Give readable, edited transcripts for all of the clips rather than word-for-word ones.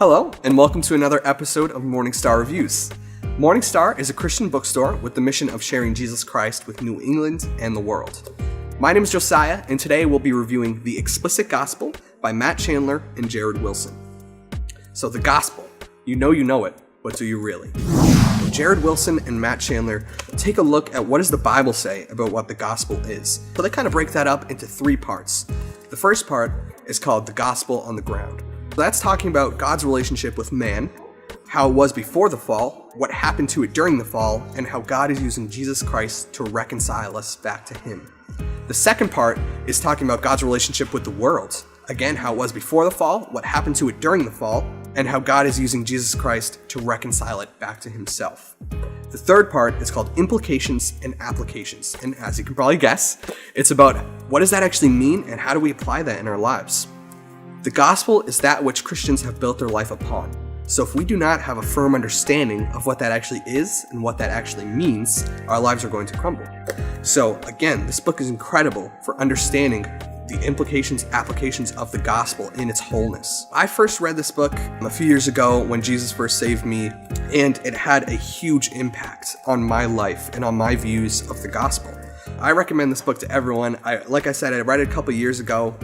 Hello, and welcome to another episode of Morning Star Reviews. Morning Star is a Christian bookstore with the mission of sharing Jesus Christ with New England and the world. My name is Josiah, and today we'll be reviewing The Explicit Gospel by Matt Chandler and Jared Wilson. So the gospel, you know it, but do you really? Jared Wilson and Matt Chandler take a look at what does the Bible say about what the gospel is. So they kind of break that up into three parts. The first part is called the gospel on the ground. So that's talking about God's relationship with man, how it was before the fall, what happened to it during the fall, and how God is using Jesus Christ to reconcile us back to him. The second part is talking about God's relationship with the world. Again, how it was before the fall, what happened to it during the fall, and how God is using Jesus Christ to reconcile it back to himself. The third part is called Implications and Applications. And as you can probably guess, it's about what does that actually mean and how do we apply that in our lives? The gospel is that which Christians have built their life upon. So if we do not have a firm understanding of what that actually is and what that actually means, our lives are going to crumble. So again, this book is incredible for understanding the implications, applications of the gospel in its wholeness. I first read this book a few years ago when Jesus first saved me, and it had a huge impact on my life and on my views of the gospel. I recommend this book to everyone. Like I said, I read it a couple years ago.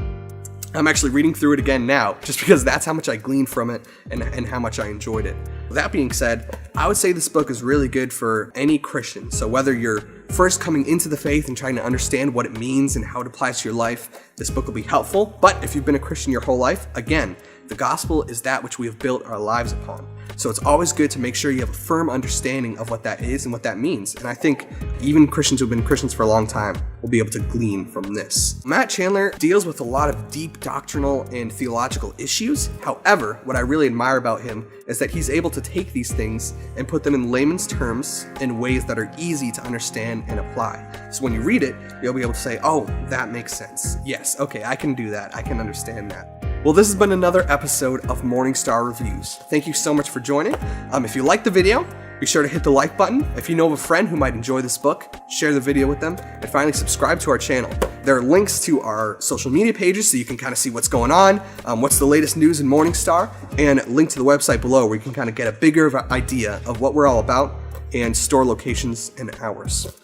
I'm actually reading through it again now, just because that's how much I gleaned from it and how much I enjoyed it. With that being said, I would say this book is really good for any Christian. So whether you're first coming into the faith and trying to understand what it means and how it applies to your life, this book will be helpful. But if you've been a Christian your whole life, again, the gospel is that which we have built our lives upon. So it's always good to make sure you have a firm understanding of what that is and what that means. And I think even Christians who've been Christians for a long time will be able to glean from this. Matt Chandler deals with a lot of deep doctrinal and theological issues. However, what I really admire about him is that he's able to take these things and put them in layman's terms in ways that are easy to understand and apply. So when you read it, you'll be able to say, oh, that makes sense. Yes, okay, I can do that. I can understand that. Well, this has been another episode of Morning Star Reviews. Thank you so much for joining. If you liked the video, be sure to hit the like button. If you know of a friend who might enjoy this book, share the video with them. And finally, subscribe to our channel. There are links to our social media pages so you can kind of see what's going on, what's the latest news in Morning Star, and link to the website below where you can kind of get a bigger idea of what we're all about and store locations and hours.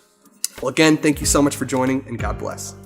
Well, again, thank you so much for joining, and God bless.